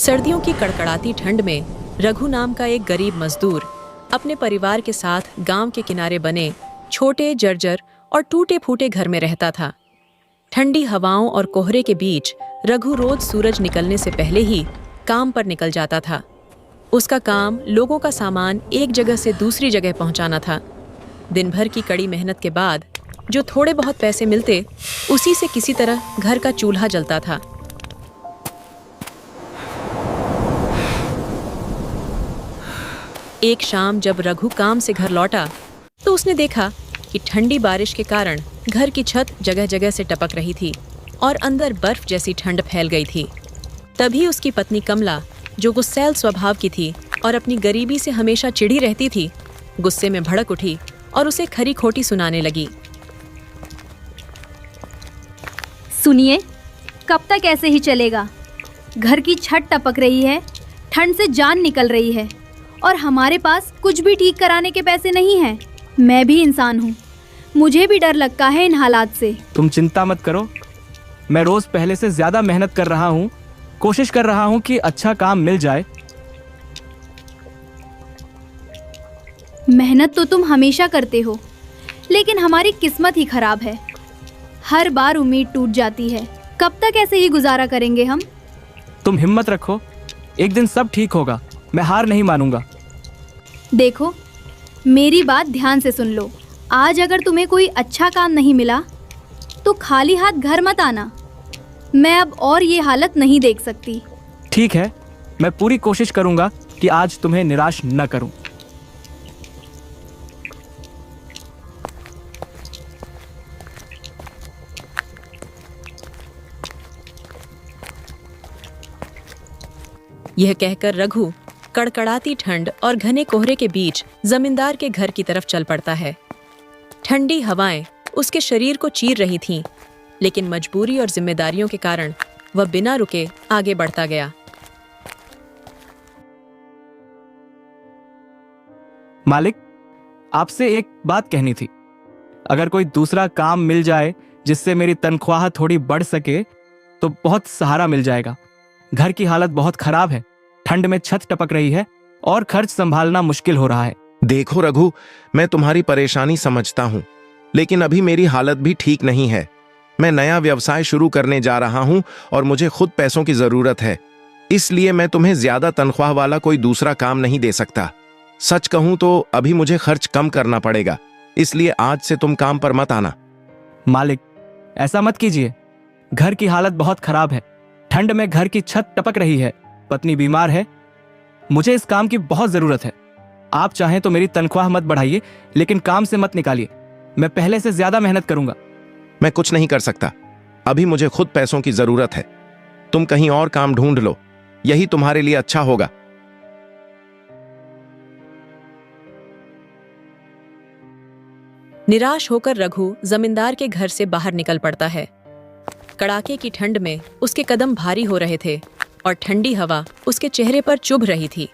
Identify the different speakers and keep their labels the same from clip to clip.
Speaker 1: सर्दियों की कड़कड़ाती ठंड में रघु नाम का एक गरीब मजदूर अपने परिवार के साथ गांव के किनारे बने छोटे जर्जर और टूटे फूटे घर में रहता था। ठंडी हवाओं और कोहरे के बीच रघु रोज सूरज निकलने से पहले ही काम पर निकल जाता था। उसका काम लोगों का सामान एक जगह से दूसरी जगह पहुंचाना था। दिन भर की कड़ी मेहनत के बाद जो थोड़े बहुत पैसे मिलते, उसी से किसी तरह घर का चूल्हा जलता था। एक शाम जब रघु काम से घर लौटा तो उसने देखा कि ठंडी बारिश के कारण घर की छत जगह जगह से टपक रही थी और अंदर बर्फ जैसी ठंड फैल गई थी। तभी उसकी पत्नी कमला, जो गुस्सैल स्वभाव की थी और अपनी गरीबी से हमेशा चिढ़ी रहती थी, गुस्से में भड़क उठी और उसे खरी खोटी सुनाने लगी।
Speaker 2: सुनिए, कब तक ऐसे ही चलेगा? घर की छत टपक रही है, ठंड से जान निकल रही है और हमारे पास कुछ भी ठीक कराने के पैसे नहीं हैं। मैं भी इंसान हूँ, मुझे भी डर लगता है इन हालात से।
Speaker 3: तुम चिंता मत करो, मैं रोज पहले से ज्यादा मेहनत कर रहा हूँ, कोशिश कर रहा हूँ कि अच्छा काम मिल जाए।
Speaker 2: मेहनत तो तुम हमेशा करते हो, लेकिन हमारी किस्मत ही खराब है। हर बार उम्मीद टूट जाती है। कब तक ऐसे ही गुजारा करेंगे हम?
Speaker 3: तुम हिम्मत रखो, एक दिन सब ठीक होगा। मैं हार नहीं मानूंगा।
Speaker 2: देखो, मेरी बात ध्यान से सुन लो। आज अगर तुम्हें कोई अच्छा काम नहीं मिला तो खाली हाथ घर मत आना। मैं अब और ये हालत नहीं देख सकती।
Speaker 3: ठीक है, मैं पूरी कोशिश करूंगा कि आज तुम्हें निराश न करूं।
Speaker 1: यह कहकर रघु कड़कड़ाती ठंड और घने कोहरे के बीच जमींदार के घर की तरफ चल पड़ता है। ठंडी हवाएं उसके शरीर को चीर रही थीं, लेकिन मजबूरी और जिम्मेदारियों के कारण वह बिना रुके आगे बढ़ता गया।
Speaker 3: मालिक, आपसे एक बात कहनी थी। अगर कोई दूसरा काम मिल जाए जिससे मेरी तनख्वाह थोड़ी बढ़ सके तो बहुत सहारा मिल जाएगा। घर की हालत बहुत खराब है, ठंड में छत टपक रही है और खर्च संभालना मुश्किल हो रहा है।
Speaker 4: देखो रघु, मैं तुम्हारी परेशानी समझता हूँ, लेकिन अभी मेरी हालत भी ठीक नहीं है। मैं नया व्यवसाय शुरू करने जा रहा हूँ और मुझे खुद पैसों की जरूरत है। इसलिए मैं तुम्हें ज्यादा तनख्वाह वाला कोई दूसरा काम नहीं दे सकता। सच कहूँ तो अभी मुझे खर्च कम करना पड़ेगा, इसलिए आज से तुम काम पर मत आना।
Speaker 3: मालिक, ऐसा मत कीजिए। घर की हालत बहुत खराब है, ठंड में घर की छत टपक रही है, पत्नी बीमार है, मुझे इस काम की बहुत जरूरत है। आप चाहें तो मेरी तनख्वाह मत बढ़ाइए, लेकिन काम से मत निकालिए। मैं पहले से ज्यादा मेहनत करूंगा।
Speaker 4: मैं कुछ नहीं कर सकता, अभी मुझे खुद पैसों की जरूरत है। तुम कहीं और काम ढूंढ लो, यही तुम्हारे लिए अच्छा होगा।
Speaker 1: निराश होकर रघु जमींदार के घर से बाहर निकल पड़ता है। कड़ाके की ठंड में उसके कदम भारी हो रहे थे और ठंडी हवा उसके चेहरे पर चुभ रही थी।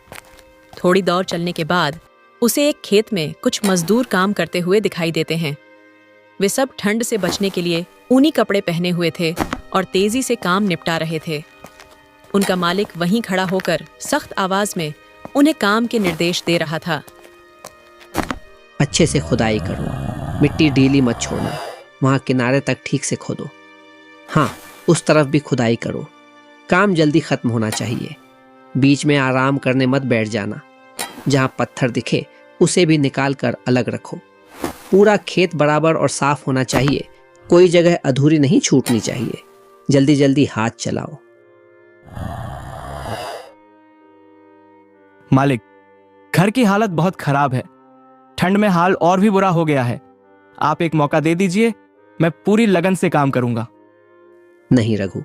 Speaker 1: थोड़ी दौड़ चलने के बाद उसे एक खेत में कुछ मजदूर काम करते हुए दिखाई देते हैं। वे सब ठंड से बचने के लिए ऊनी कपड़े पहने हुए थे और तेजी से काम निपटा रहे थे। उनका मालिक वहीं खड़ा होकर सख्त आवाज में उन्हें काम के निर्देश दे रहा था।
Speaker 5: अच्छे से खुदाई करो, मिट्टी ढीली मत छोड़ना, वहां किनारे तक ठीक से खोदो। हाँ, उस तरफ भी खुदाई करो। काम जल्दी खत्म होना चाहिए। बीच में आराम करने मत बैठ जाना। जहां पत्थर दिखे उसे भी निकाल कर अलग रखो। पूरा खेत बराबर और साफ होना चाहिए, कोई जगह अधूरी नहीं छूटनी चाहिए। जल्दी जल्दी हाथ चलाओ।
Speaker 3: मालिक, घर की हालत बहुत खराब है, ठंड में हाल और भी बुरा हो गया है। आप एक मौका दे दीजिए, मैं पूरी लगन से काम करूंगा।
Speaker 5: नहीं रघु,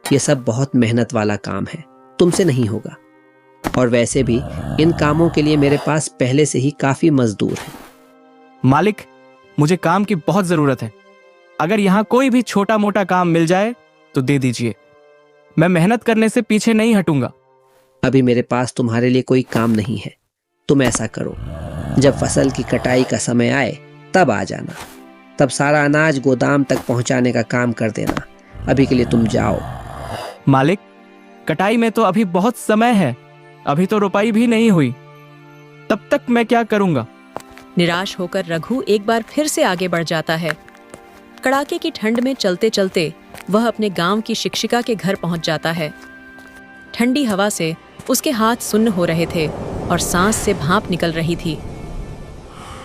Speaker 5: ये सब बहुत मेहनत वाला काम है, तुमसे नहीं होगा। और वैसे भी इन कामों के लिए मेरे पास पहले से ही काफी मजदूर हैं।
Speaker 3: मालिक, मुझे काम की बहुत जरूरत है। अगर यहाँ कोई भी छोटा मोटा काम मिल जाए तो दे दीजिए, मैं मेहनत करने से पीछे नहीं हटूंगा।
Speaker 5: अभी मेरे पास तुम्हारे लिए कोई काम नहीं है। तुम ऐसा करो, जब फसल की कटाई का समय आए तब आ जाना। तब सारा अनाज गोदाम तक पहुंचाने का काम कर देना। अभी के लिए तुम जाओ।
Speaker 3: मालिक, कटाई में तो अभी बहुत समय है, अभी तो रुपाई भी नहीं हुई, तब तक मैं क्या करूंगा?
Speaker 1: निराश होकर रघु एक बार फिर से आगे बढ़ जाता है। कड़ाके की ठंड में चलते चलते वह अपने गांव की शिक्षिका के घर पहुंच जाता है। ठंडी हवा से उसके हाथ सुन्न हो रहे थे और सांस से भाप निकल रही थी।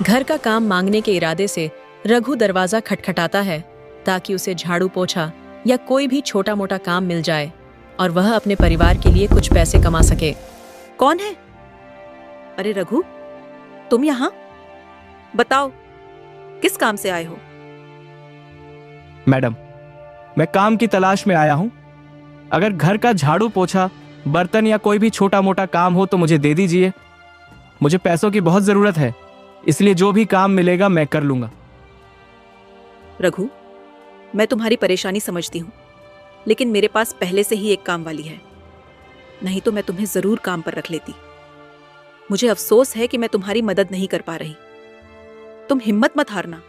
Speaker 1: घर का काम मांगने के इरादे से रघु दरवाजा खटखटाता है ताकि उसे झाड़ू पोछा या कोई भी छोटा मोटा काम मिल जाए और वह अपने परिवार के लिए कुछ पैसे कमा सके।
Speaker 6: कौन है? अरे रघु, तुम यहाँ? बताओ, किस काम से आए हो?
Speaker 3: मैडम, मैं काम की तलाश में आया हूं। अगर घर का झाड़ू पोछा, बर्तन या कोई भी छोटा मोटा काम हो तो मुझे दे दीजिए। मुझे पैसों की बहुत जरूरत है, इसलिए जो भी काम मिलेगा मैं कर लूंगा।
Speaker 6: रघु, मैं तुम्हारी परेशानी समझती हूँ, लेकिन मेरे पास पहले से ही एक काम वाली है, नहीं तो मैं तुम्हें जरूर काम पर रख लेती। मुझे अफसोस है कि मैं तुम्हारी मदद नहीं कर पा रही। तुम हिम्मत मत हारना,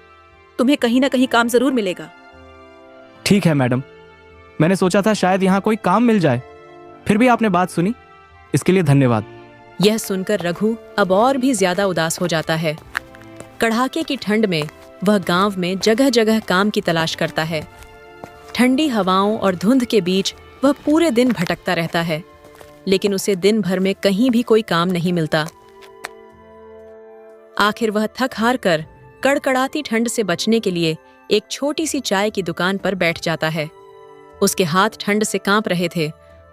Speaker 6: तुम्हें कहीं ना कहीं काम जरूर मिलेगा।
Speaker 3: ठीक है मैडम, मैंने सोचा था शायद यहाँ कोई काम मिल जाए, फिर भी आपने बात सुनी, इसके लिए धन्यवाद।
Speaker 1: यह सुनकर रघु अब और भी ज्यादा उदास हो जाता है। कड़ाके की ठंड में वह गांव में जगह जगह काम की तलाश करता है। ठंडी हवाओं और धुंध के बीच वह पूरे दिन भटकता रहता है, लेकिन उसे दिन भर में कहीं भी कोई काम नहीं मिलता। आखिर वह थक हार कर कड़कड़ाती ठंड से बचने के लिए एक छोटी सी चाय की दुकान पर बैठ जाता है। उसके हाथ ठंड से कांप रहे थे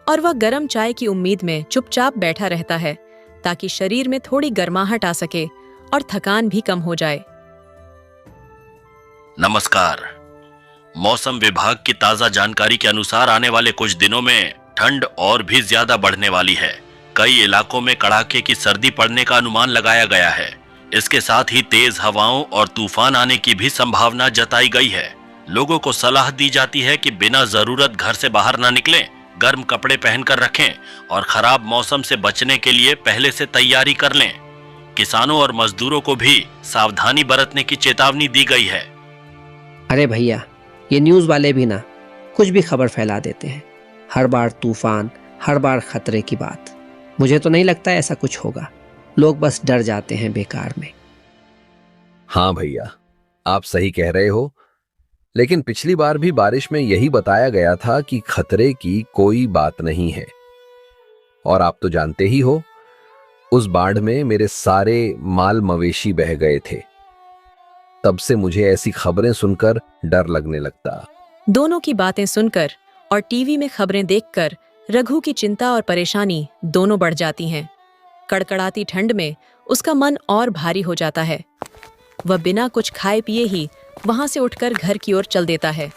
Speaker 1: और वह गर्म चाय की उम्मीद में चुपचाप बैठा रहता है ताकि शरीर में थोड़ी गर्माहट आ सके और थकान भी कम हो जाए।
Speaker 7: नमस्कार। मौसम विभाग की ताजा जानकारी के अनुसार आने वाले कुछ दिनों में ठंड और भी ज्यादा बढ़ने वाली है। कई इलाकों में कड़ाके की सर्दी पड़ने का अनुमान लगाया गया है। इसके साथ ही तेज हवाओं और तूफान आने की भी संभावना जताई गई है। लोगों को सलाह दी जाती है कि बिना जरूरत घर से बाहर ना निकलें, गर्म कपड़े पहनकर रखें और खराब मौसम से बचने के लिए पहले से तैयारी कर लें। किसानों और मजदूरों को भी सावधानी बरतने की चेतावनी दी गई है।
Speaker 5: अरे भैया, ये न्यूज़ वाले भी ना कुछ भी खबर फैला देते हैं। हर बार तूफान, हर बार खतरे की बात। मुझे तो नहीं लगता ऐसा कुछ होगा। लोग बस डर जाते हैं बेकार में।
Speaker 8: हाँ भैया, आप सही कह रहे हो, लेकिन पिछली बार भी बारिश में यही बताया गया था कि खतरे की कोई बात नहीं है। और आप तो जानते ही हो, उस बाढ़ में मेरे सारे माल मवेशी बह गए थे। तब से मुझे ऐसी खबरें सुनकर डर लगने लगता।
Speaker 1: दोनों की बातें सुनकर और टीवी में खबरें देखकर रघु की चिंता और परेशानी दोनों बढ़ जाती हैं। कड़कड़ाती ठंड में उसका मन और भारी हो जाता है। वह बिना कुछ खाए पिए ही वहां से उठकर घर की ओर चल देता है।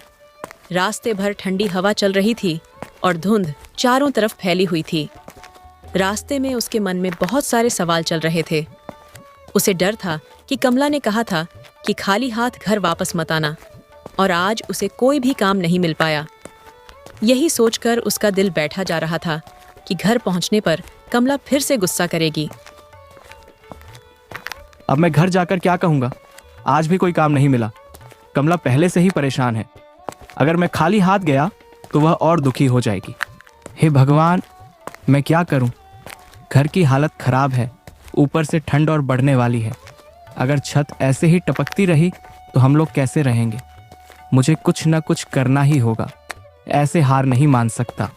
Speaker 1: रास्ते भर ठंडी हवा चल रही थी और धुंध चारों तरफ फैली हुई थी। रास्ते में उसके मन में बहुत सारे सवाल चल रहे थे। उसे डर था कि कमला ने कहा था कि खाली हाथ घर वापस मत आना, और आज उसे कोई भी काम नहीं मिल पाया। यही सोचकर उसका दिल बैठा जा रहा था कि घर पहुंचने पर कमला फिर से गुस्सा करेगी।
Speaker 3: अब मैं घर जाकर क्या कहूंगा? आज भी कोई काम नहीं मिला। कमला पहले से ही परेशान है। अगर मैं खाली हाथ गया तो वह और दुखी हो जाएगी। हे भगवान, मैं क्या करूं? घर की हालत खराब है, ऊपर से ठंड और बढ़ने वाली है। अगर छत ऐसे ही टपकती रही तो हम लोग कैसे रहेंगे? मुझे कुछ न कुछ करना ही होगा। ऐसे हार नहीं मान सकता।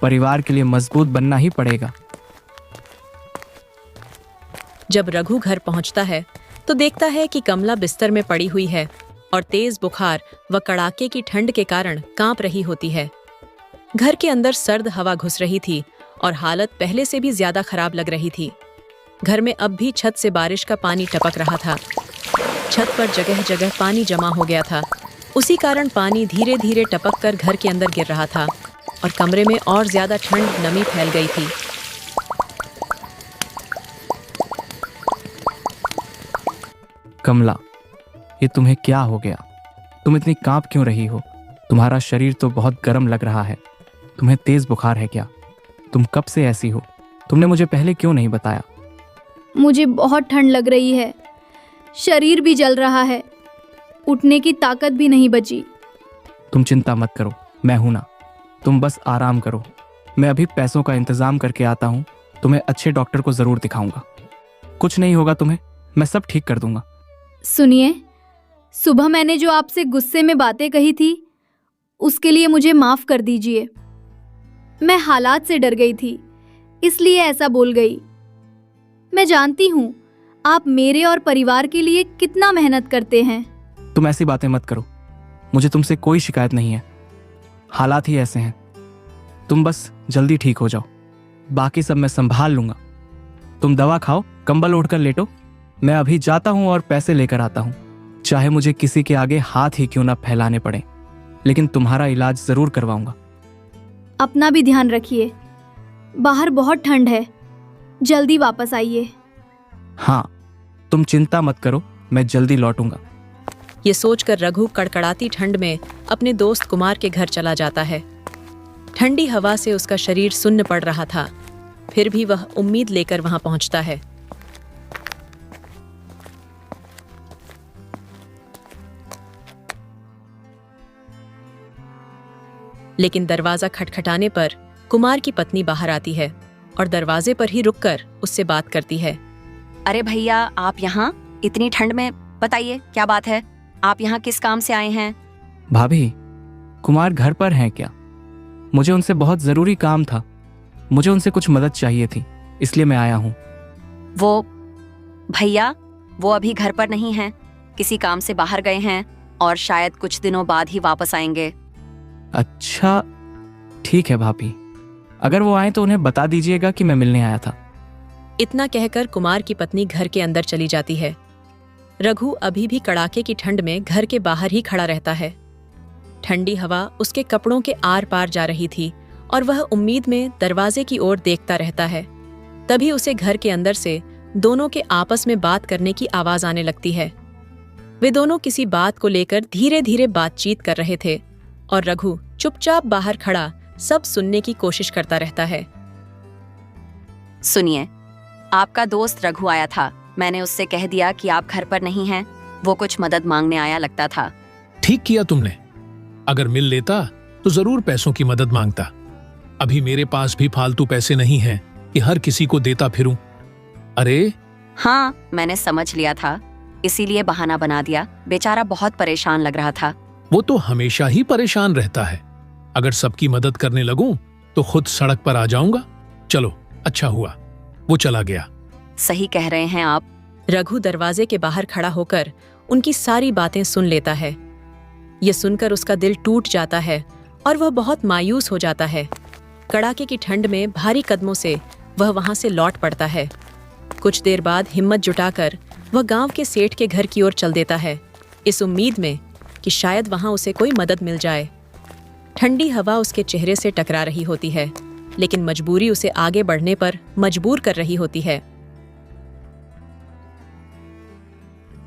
Speaker 3: परिवार के लिए मजबूत बनना ही पड़ेगा।
Speaker 1: जब रघु घर पहुंचता है तो देखता है कि कमला बिस्तर में पड़ी हुई है और तेज बुखार व कड़ाके की ठंड के कारण कांप रही होती है। घर के अंदर सर्द हवा घुस रही थी और हालत पहले से भी ज्यादा खराब लग रही थी। घर में अब भी छत से बारिश का पानी टपक रहा था। छत पर जगह जगह पानी जमा हो गया था। उसी कारण पानी धीरे धीरे टपक कर घर के अंदर गिर रहा था और कमरे में और ज्यादा ठंड नमी फैल गई थी।
Speaker 3: कमला, ये तुम्हें क्या हो गया? तुम इतनी कांप क्यों रही हो? तुम्हारा शरीर तो बहुत गर्म लग रहा है। तुम्हें तेज बुखार है क्या? तुम कब से ऐसी हो? तुमने मुझे पहले क्यों नहीं बताया?
Speaker 2: मुझे बहुत ठंड लग रही है, शरीर भी जल रहा है, उठने की ताकत भी नहीं बची।
Speaker 3: तुम चिंता मत करो, मैं हूं ना। तुम बस आराम करो। मैं अभी पैसों का इंतजाम करके आता हूँ। तुम्हें अच्छे डॉक्टर को जरूर दिखाऊंगा। कुछ नहीं होगा तुम्हें, मैं सब ठीक कर दूंगा।
Speaker 2: सुनिए, सुबह मैंने जो आपसे गुस्से में बातें कही थी उसके लिए मुझे माफ कर दीजिए। मैं हालात से डर गई थी, इसलिए ऐसा बोल गई। मैं जानती हूँ आप मेरे और परिवार के लिए कितना मेहनत करते हैं।
Speaker 3: तुम ऐसी बातें मत करो, मुझे तुमसे कोई शिकायत नहीं है। हालात ही ऐसे हैं। तुम बस जल्दी ठीक हो जाओ, बाकी सब मैं संभाल लूंगा। तुम दवा खाओ, कंबल ओढ़कर लेटो। मैं अभी जाता हूँ और पैसे लेकर आता हूँ, चाहे मुझे किसी के आगे हाथ ही क्यों ना फैलाने पड़े, लेकिन तुम्हारा इलाज जरूर करवाऊंगा।
Speaker 2: अपना भी ध्यान रखिए, बाहर बहुत ठंड है। जल्दी वापस आइए।
Speaker 3: हाँ, तुम चिंता मत करो, मैं जल्दी लौटूंगा।
Speaker 1: ये सोचकर रघु कड़कड़ाती ठंड में अपने दोस्त कुमार के घर चला जाता है। ठंडी हवा से उसका शरीर सुन्न पड़ रहा था, फिर भी वह उम्मीद लेकर वहां पहुंचता है। लेकिन दरवाजा खटखटाने पर कुमार की पत्नी बाहर आती है और दरवाजे पर ही रुककर उससे बात करती है।
Speaker 9: अरे भैया, आप यहाँ इतनी ठंड में? बताइए क्या बात है, आप यहाँ किस काम से आए हैं?
Speaker 3: भाभी, कुमार घर पर हैं क्या? मुझे उनसे बहुत जरूरी काम था। मुझे उनसे कुछ मदद चाहिए थी, इसलिए मैं आया हूँ।
Speaker 9: वो भैया, वो अभी घर पर नहीं हैं, किसी काम से बाहर गए हैं और शायद कुछ दिनों बाद ही वापस आएंगे।
Speaker 3: अच्छा, ठीक है भाभी, अगर वो आए तो उन्हें बता दीजिएगा कि मैं मिलने आया था।
Speaker 1: इतना कहकर कुमार की पत्नी घर के अंदर चली जाती है। रघु अभी भी कड़ाके की ठंड में घर के बाहर ही खड़ा रहता है। ठंडी हवा उसके कपड़ों के आर पार जा रही थी और वह उम्मीद में दरवाजे की ओर देखता रहता है। तभी उसे घर के अंदर से दोनों के आपस में बात करने की आवाज आने लगती है। वे दोनों किसी बात को लेकर धीरे धीरे बातचीत कर रहे थे और रघु चुपचाप बाहर खड़ा सब सुनने की कोशिश करता रहता है।
Speaker 9: सुनिए, आपका दोस्त रघु आया था, मैंने उससे कह दिया कि आप घर पर नहीं हैं। वो कुछ मदद मांगने आया लगता था।
Speaker 10: ठीक किया तुमने, अगर मिल लेता तो जरूर पैसों की मदद मांगता। अभी मेरे पास भी फालतू पैसे नहीं हैं कि हर किसी को देता फिरूं। अरे
Speaker 9: हाँ, मैंने समझ लिया था, इसीलिए बहाना बना दिया। बेचारा बहुत परेशान लग रहा था।
Speaker 10: वो तो हमेशा ही परेशान रहता है। अगर सबकी मदद करने लगूं तो खुद सड़क पर आ जाऊंगा। चलो, अच्छा हुआ वो चला गया।
Speaker 9: सही कह रहे हैं आप।
Speaker 1: रघु दरवाजे के बाहर खड़ा होकर उनकी सारी बातें सुन लेता है। ये सुनकर उसका दिल टूट जाता है और वह बहुत मायूस हो जाता है। कड़ाके की ठंड में भारी कदमों से वह वहां से लौट पड़ता है। कुछ देर बाद हिम्मत जुटाकर वह गांव के सेठ के घर की ओर चल देता है, इस उम्मीद में कि शायद वहां उसे कोई मदद मिल जाए। ठंडी हवा उसके चेहरे से टकरा रही होती है, लेकिन मजबूरी उसे आगे बढ़ने पर मजबूर कर रही होती है।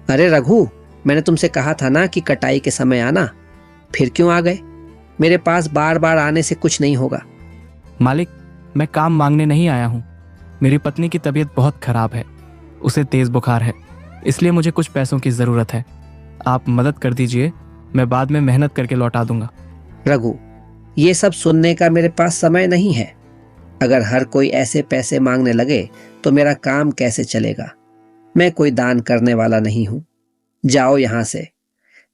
Speaker 5: अरे रघु, मैंने तुमसे कहा था ना कि कटाई के समय आना, फिर क्यों आ गए? मेरे पास बार बार आने से कुछ नहीं होगा।
Speaker 3: मालिक, मैं काम मांगने नहीं आया हूँ। मेरी पत्नी की तबीयत बहुत खराब है, उसे तेज बुखार है, इसलिए मुझे कुछ पैसों की जरूरत है। आप मदद कर दीजिए, मैं बाद में मेहनत करके लौटा दूंगा।
Speaker 5: रघु, ये सब सुनने का मेरे पास समय नहीं है। अगर हर कोई ऐसे पैसे मांगने लगे तो मेरा काम कैसे चलेगा? मैं कोई दान करने वाला नहीं हूं। जाओ यहां से,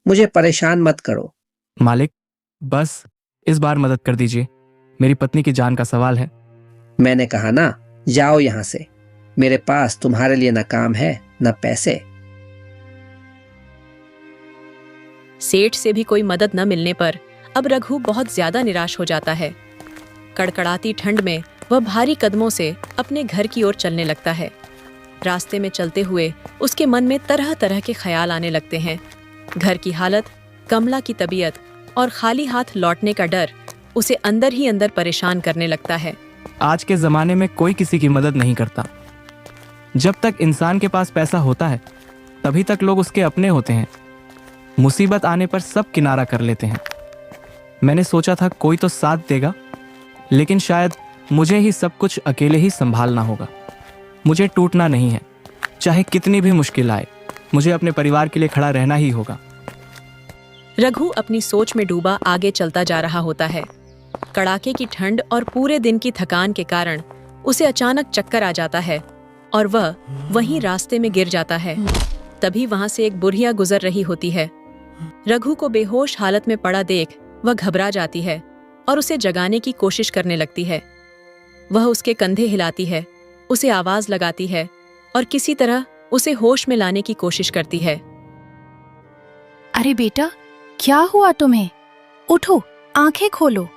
Speaker 5: मुझे परेशान मत करो।
Speaker 3: मालिक, बस इस बार मदद कर दीजिए, मेरी पत्नी की जान का सवाल है।
Speaker 5: मैंने कहा ना, जाओ यहां से। मेरे पास तुम्हारे लिए न काम है न पैसे।
Speaker 1: सेठ से भी कोई मदद न मिलने पर अब रघु बहुत ज्यादा निराश हो जाता है। कड़कड़ाती ठंड में वह भारी कदमों से अपने घर की ओर चलने लगता है। रास्ते में चलते हुए उसके मन में तरह तरह के ख्याल आने लगते हैं। घर की हालत, कमला की तबीयत और खाली हाथ लौटने का डर उसे अंदर ही अंदर परेशान करने लगता है।
Speaker 3: आज के जमाने में कोई किसी की मदद नहीं करता। जब तक इंसान के पास पैसा होता है तभी तक लोग उसके अपने होते हैं। मुसीबत आने पर सब किनारा कर लेते हैं। मैंने सोचा था कोई तो साथ देगा, लेकिन शायद मुझे ही सब कुछ अकेले ही संभालना होगा। मुझे टूटना नहीं है, चाहे कितनी भी मुश्किल आए, मुझे अपने परिवार के लिए खड़ा रहना ही होगा।
Speaker 1: रघु अपनी सोच में डूबा आगे चलता जा रहा होता है। कड़ाके की ठंड और पूरे दिन की थकान के कारण उसे अचानक चक्कर आ जाता है और वह वहीं रास्ते में गिर जाता है। तभी वहां से एक बुढ़िया गुजर रही होती है। रघु को बेहोश हालत में पड़ा देख वह घबरा जाती है और उसे जगाने की कोशिश करने लगती है। वह उसके कंधे हिलाती है, उसे आवाज लगाती है और किसी तरह उसे होश में लाने की कोशिश करती है।
Speaker 11: अरे बेटा, क्या हुआ तुम्हें? उठो, आंखें खोलो।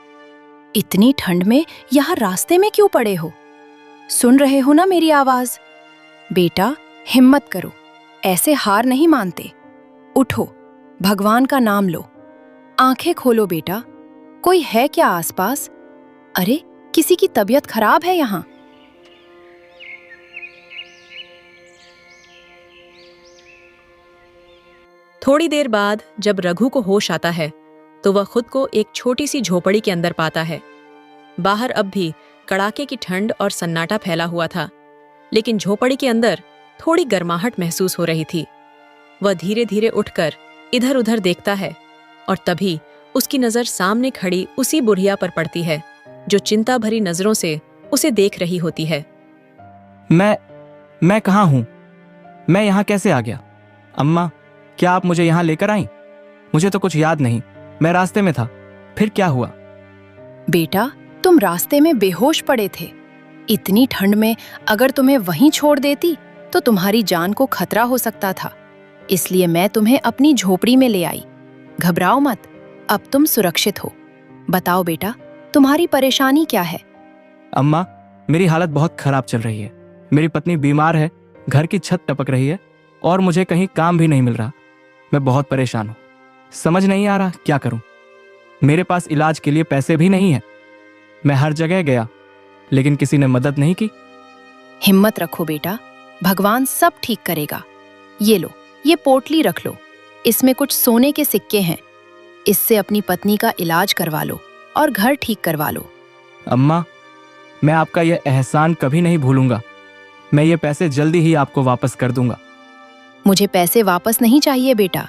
Speaker 11: इतनी ठंड में यहाँ रास्ते में क्यों पड़े हो? सुन रहे हो ना मेरी आवाज? बेटा, हिम्मत करो, ऐसे हार नहीं मानते। उठो, भगवान का नाम लो। आंखें खोलो बेटा, कोई है क्या आसपास? अरे, किसी की तबीयत खराब है यहाँ।
Speaker 1: थोड़ी देर बाद जब रघु को होश आता है तो वह खुद को एक छोटी सी झोपड़ी के अंदर पाता है। बाहर अब भी कड़ाके की ठंड और सन्नाटा फैला हुआ था, लेकिन झोपड़ी के अंदर थोड़ी गर्माहट महसूस हो रही थी। वह धीरे धीरे उठकर इधर उधर देखता है और तभी उसकी नजर सामने खड़ी उसी बुढ़िया पर पड़ती है जो चिंता भरी नजरों से उसे देख रही होती है।
Speaker 3: मैं कहाँ हूँ? मैं यहाँ कैसे आ गया? अम्मा, क्या आप मुझे यहाँ लेकर आई? मुझे तो कुछ याद नहीं, मैं रास्ते में था। फिर क्या हुआ?
Speaker 11: बेटा, तुम रास्ते में बेहोश पड़े थे। इतनी ठंड में अगर तुम्हें वहीं छोड़ देती तो तुम्हारी जान को खतरा हो सकता था, इसलिए मैं तुम्हें अपनी झोपड़ी में ले आई। घबराओ मत, अब तुम सुरक्षित हो। बताओ बेटा, तुम्हारी परेशानी क्या है?
Speaker 3: अम्मा, मेरी हालत बहुत खराब चल रही है। मेरी पत्नी बीमार है, घर की छत टपक रही है और मुझे कहीं काम भी नहीं मिल रहा। मैं बहुत परेशान हूँ, समझ नहीं आ रहा क्या करूँ। मेरे पास इलाज के लिए पैसे भी नहीं है। मैं हर जगह गया, लेकिन किसी ने मदद नहीं की।
Speaker 11: हिम्मत रखो बेटा, भगवान सब ठीक करेगा। ये लो, ये पोटली रख लो, इसमें कुछ सोने के सिक्के हैं। इससे अपनी पत्नी का इलाज करवा लो और घर ठीक करवा लो।
Speaker 3: अम्मा, मैं आपका यह एहसान कभी नहीं भूलूंगा। मैं ये पैसे जल्दी ही आपको वापस कर दूंगा।
Speaker 11: मुझे पैसे वापस नहीं चाहिए बेटा।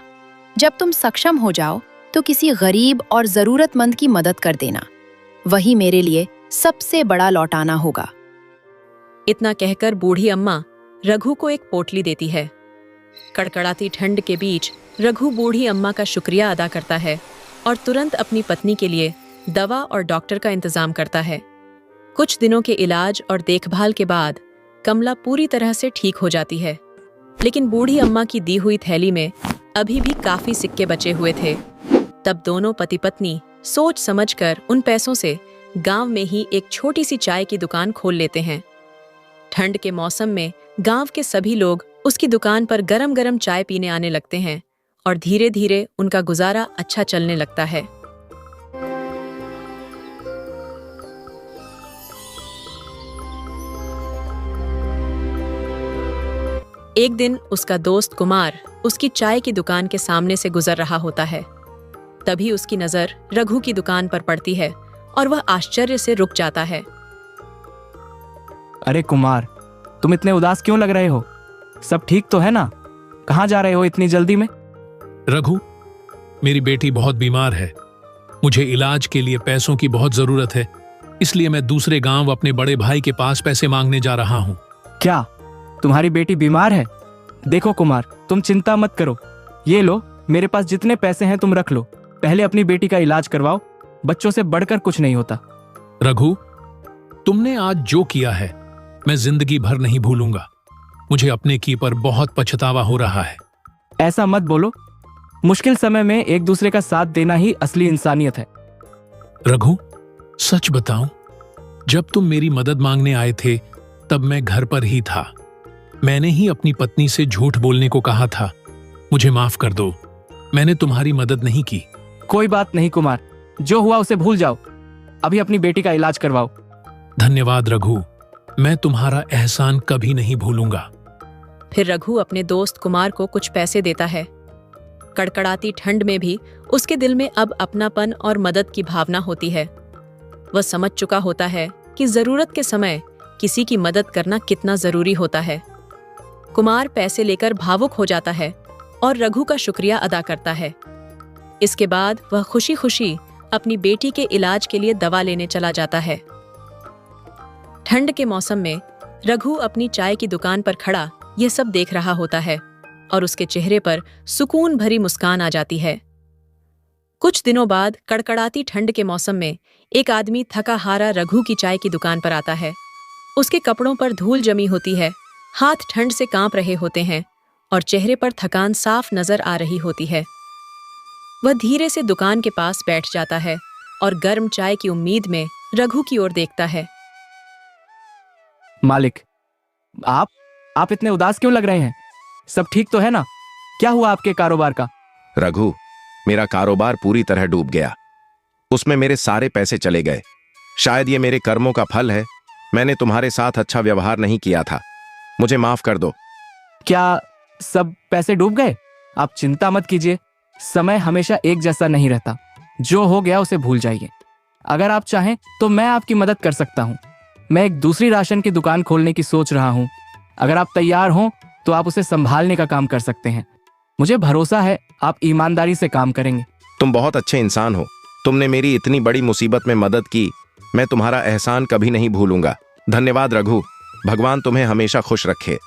Speaker 11: जब तुम सक्षम हो जाओ तो किसी गरीब और जरूरतमंद की मदद कर देना, वही मेरे लिए सबसे बड़ा लौटाना होगा।
Speaker 1: इतना कहकर बूढ़ी अम्मा रघु को एक पोटली देती है। कड़कड़ाती ठंड के बीच रघु बूढ़ी अम्मा का शुक्रिया अदा करता है और तुरंत अपनी पत्नी के लिए दवा और डॉक्टर का इंतजाम करता है। कुछ दिनों के इलाज और देखभाल के बाद कमला पूरी तरह से ठीक हो जाती है, लेकिन बूढ़ी अम्मा की दी हुई थैली में अभी भी काफी सिक्के बचे हुए थे। तब दोनों पति पत्नी सोच समझकर उन पैसों से गांव में ही एक छोटी सी चाय की दुकान खोल लेते हैं। ठंड के मौसम में गांव के सभी लोग उसकी दुकान पर गरम गरम चाय पीने आने लगते हैं और धीरे धीरे उनका गुजारा अच्छा चलने लगता है। एक दिन उसका दोस्त कुमार उसकी चाय की दुकान के सामने से गुजर रहा होता है। तभी उसकी नजर रघु की दुकान पर पड़ती है और वह आश्चर्य से रुक जाता है।
Speaker 3: अरे कुमार, तुम इतने उदास क्यों लग रहे हो? सब ठीक तो है ना? कहाँ जा रहे हो इतनी जल्दी में?
Speaker 10: रघु, मेरी बेटी बहुत बीमार है। मुझे इलाज के लिए पैसों की बहुत जरूरत है, इसलिए मैं दूसरे गांव अपने बड़े भाई के पास पैसे मांगने जा रहा हूँ।
Speaker 3: क्या तुम्हारी बेटी बीमार है? देखो कुमार, तुम चिंता मत करो। ये लो, मेरे पास जितने पैसे हैं तुम रख लो। पहले अपनी बेटी का इलाज करवाओ, बच्चों से बढ़कर कुछ नहीं होता।
Speaker 10: रघु, तुमने आज जो किया है मैं जिंदगी भर नहीं भूलूंगा। मुझे अपने की पर बहुत पछतावा हो रहा है।
Speaker 3: ऐसा मत बोलो, मुश्किल समय में एक दूसरे का साथ देना ही असली इंसानियत है।
Speaker 10: रघु, सच बताऊं, जब तुम मेरी मदद मांगने आए थे तब मैं घर पर ही था। मैंने ही अपनी पत्नी से झूठ बोलने को कहा था। मुझे माफ कर दो, मैंने तुम्हारी मदद नहीं की।
Speaker 3: कोई बात नहीं कुमार, जो हुआ उसे भूल जाओ। अभी अपनी बेटी का इलाज करवाओ।
Speaker 10: धन्यवाद रघु, मैं तुम्हारा एहसान कभी नहीं भूलूंगा।
Speaker 1: फिर रघु अपने दोस्त कुमार को कुछ पैसे देता है। कड़कड़ाती ठंड में भी उसके दिल में अब अपनापन और मदद की भावना होती है। वह समझ चुका होता है कि जरूरत के समय किसी की मदद करना कितना जरूरी होता है। कुमार पैसे लेकर भावुक हो जाता है और रघु का शुक्रिया अदा करता है। इसके बाद वह खुशी खुशी अपनी बेटी के इलाज के लिए दवा लेने चला जाता है। ठंड के मौसम में रघु अपनी चाय की दुकान पर खड़ा यह सब देख रहा होता है और उसके चेहरे पर सुकून भरी मुस्कान आ जाती है। कुछ दिनों बाद कड़कड़ाती ठंड के मौसम में एक आदमी थका हारा रघु की चाय की दुकान पर आता है। उसके कपड़ों पर धूल जमी होती है, हाथ ठंड से कांप रहे होते हैं और चेहरे पर थकान साफ नजर आ रही होती है। वह धीरे से दुकान के पास बैठ जाता है और गर्म चाय की उम्मीद में रघु की ओर देखता है।
Speaker 3: मालिक, आप इतने उदास क्यों लग रहे हैं? सब ठीक तो है ना? क्या हुआ आपके कारोबार का?
Speaker 4: रघु, मेरा कारोबार पूरी तरह डूब गया। उसमें मेरे सारे पैसे चले गए। शायद ये मेरे कर्मों का फल है। मैंने तुम्हारे साथ अच्छा व्यवहार नहीं किया था। मुझे माफ कर दो।
Speaker 3: क्या सब पैसे डूब गए? आप चिंता मत कीजिए। समय हमेशा एक जैसा नहीं रहता। जो हो गया उसे भूल जाइए। अगर आप चाहें तो मैं आपकी मदद कर सकता हूँ। मैं एक दूसरी राशन की दुकान खोलने की सोच रहा हूँ। अगर आप तैयार हों तो आप उसे संभालने का काम कर सकते हैं। मुझे भरोसा है आप ईमानदारी से काम करेंगे।
Speaker 4: तुम बहुत अच्छे इंसान हो। तुमने मेरी इतनी बड़ी मुसीबत में मदद की। मैं तुम्हारा एहसान कभी नहीं भूलूंगा। धन्यवाद रघु। भगवान तुम्हें हमेशा खुश रखे।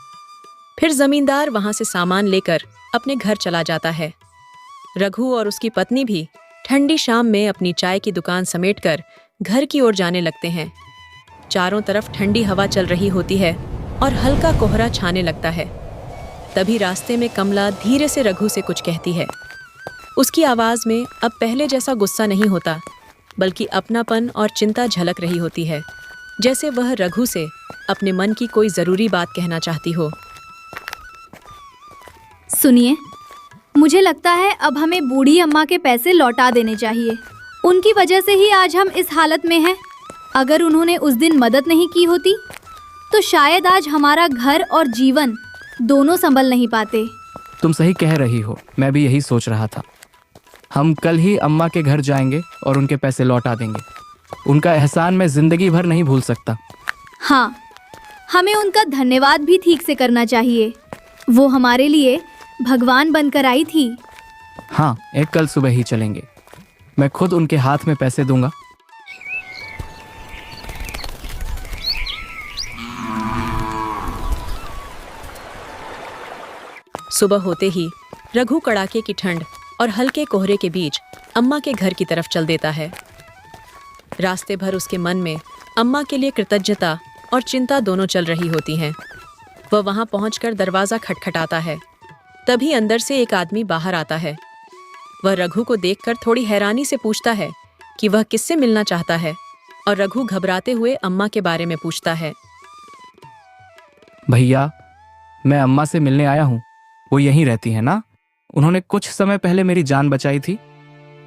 Speaker 1: फिर जमींदार वहां से सामान लेकर अपने घर चला जाता है। रघु और उसकी पत्नी भी ठंडी शाम में अपनी चाय की दुकान समेटकर घर की ओर जाने लगते हैं। चारों तरफ ठंडी हवा चल रही होती है और हल्का कोहरा छाने लगता है। तभी रास्ते में कमला धीरे से रघु से कुछ कहती है। उसकी आवाज में अब पहले जैसा गुस्सा नहीं होता, बल्कि अपनापन और चिंता झलक रही होती है, जैसे वह रघु से अपने मन की कोई जरूरी बात कहना चाहती हो।
Speaker 2: सुनिए, मुझे लगता है अब हमें बूढ़ी अम्मा के पैसे लौटा देने चाहिए। उनकी वजह से ही आज हम इस हालत में हैं। अगर उन्होंने उस दिन मदद नहीं की होती तो शायद आज हमारा घर और जीवन दोनों संभल नहीं पाते।
Speaker 3: तुम सही कह रही हो। मैं भी यही सोच रहा था। हम कल ही अम्मा के घर जाएंगे और उनके पैसे लौटा देंगे। उनका एहसान मैं जिंदगी भर नहीं भूल सकता।
Speaker 2: हाँ, हमें उनका धन्यवाद भी ठीक से करना चाहिए। वो हमारे लिए भगवान बनकर आई थी।
Speaker 3: हाँ, एक कल सुबह ही चलेंगे। मैं खुद उनके हाथ में पैसे दूंगा।
Speaker 1: सुबह होते ही रघु कड़ाके की ठंड और हल्के कोहरे के बीच अम्मा के घर की तरफ चल देता है। रास्ते भर उसके मन में अम्मा के लिए कृतज्ञता और चिंता दोनों चल रही होती हैं। वह वहां पहुंचकर दरवाजा खटखटाता है। तभी अंदर से एक आदमी बाहर आता है। वह रघु को देखकर थोड़ी हैरानी से पूछता है कि वह किससे मिलना चाहता है, और रघु घबराते हुए अम्मा के बारे में पूछता है।
Speaker 3: भैया, मैं अम्मा से मिलने आया हूँ। वो यहीं रहती है ना? उन्होंने कुछ समय पहले मेरी जान बचाई थी।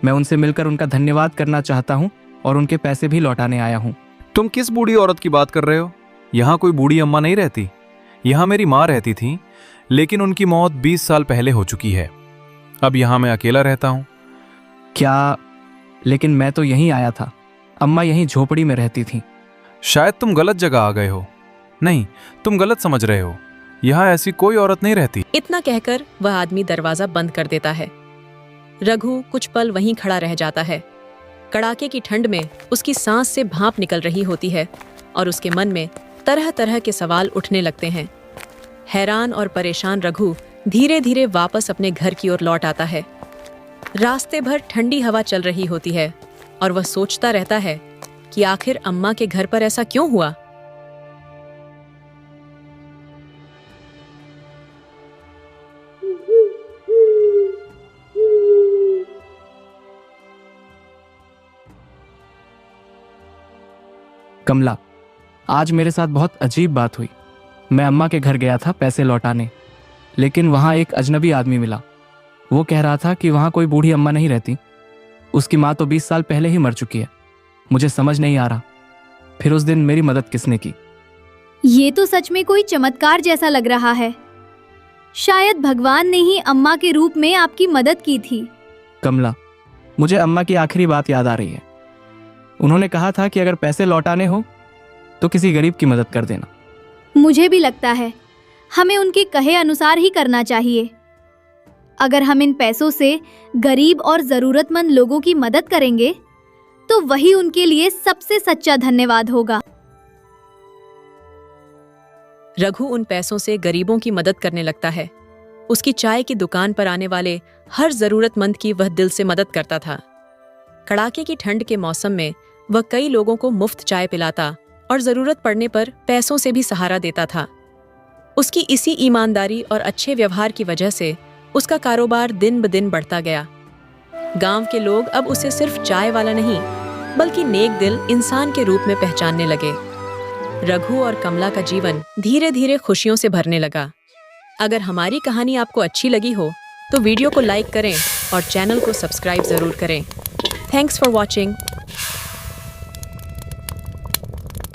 Speaker 3: मैं उनसे मिलकर उनका धन्यवाद करना चाहता हूँ और उनके पैसे भी लौटाने आया हूँ।
Speaker 12: तुम किस बूढ़ी औरत की बात कर रहे हो? यहाँ कोई बूढ़ी अम्मा नहीं रहती। यहाँ मेरी माँ रहती थी, लेकिन उनकी मौत 20 साल पहले हो चुकी है। अब यहाँ मैं अकेला रहता हूँ।
Speaker 3: क्या? लेकिन मैं तो यहीं आया था। अम्मा यहीं झोपड़ी में रहती थी।
Speaker 12: शायद तुम गलत जगह आ गए हो। नहीं, तुम गलत समझ रहे हो। यहाँ ऐसी कोई औरत नहीं रहती।
Speaker 1: इतना कहकर वह आदमी दरवाजा बंद कर देता है। रघु कुछ पल वहीं खड़ा रह जाता है। कड़ाके की ठंड में उसकी सांस से भाप निकल रही होती है और उसके मन में तरह तरह के सवाल उठने लगते हैं। हैरान और परेशान रघु धीरे धीरे वापस अपने घर की ओर लौट आता है। रास्ते भर ठंडी हवा चल रही होती है और वह सोचता रहता है कि आखिर अम्मा के घर पर ऐसा क्यों हुआ।
Speaker 3: कमला, आज मेरे साथ बहुत अजीब बात हुई। मैं अम्मा के घर गया था पैसे लौटाने, लेकिन वहाँ एक अजनबी आदमी मिला। वो कह रहा था कि वहाँ कोई बूढ़ी अम्मा नहीं रहती। उसकी माँ तो 20 साल पहले ही मर चुकी है। मुझे समझ नहीं आ रहा फिर उस दिन मेरी मदद किसने की।
Speaker 2: ये तो सच में कोई चमत्कार जैसा लग रहा है। शायद भगवान ने ही अम्मा के रूप में आपकी मदद की थी।
Speaker 3: कमला, मुझे अम्मा की आखिरी बात याद आ रही है। उन्होंने कहा था कि अगर पैसे लौटाने हो तो किसी गरीब की मदद कर देना।
Speaker 2: मुझे भी लगता है हमें उनके कहे अनुसार ही करना चाहिए। अगर हम इन पैसों से गरीब और ज़रूरतमंद लोगों की मदद करेंगे तो वही उनके लिए सबसे सच्चा धन्यवाद होगा।
Speaker 1: रघु उन पैसों से गरीबों की मदद करने लगता है। उसकी चाय की दुकान पर आने वाले हर जरूरतमंद की वह दिल से मदद करता था। कड़ाके की ठंड के मौसम में वह कई लोगों को मुफ्त चाय पिलाता और जरूरत पड़ने पर पैसों से भी सहारा देता था। उसकी इसी ईमानदारी और अच्छे व्यवहार की वजह से उसका कारोबार दिन ब दिन बढ़ता गया। गांव के लोग अब उसे सिर्फ चाय वाला नहीं, बल्कि नेक दिल इंसान के रूप में पहचानने लगे। रघु और कमला का जीवन धीरे धीरे खुशियों से भरने लगा। अगर हमारी कहानी आपको अच्छी लगी हो तो वीडियो को लाइक करें और चैनल को सब्सक्राइब जरूर करें। Thanks for watching.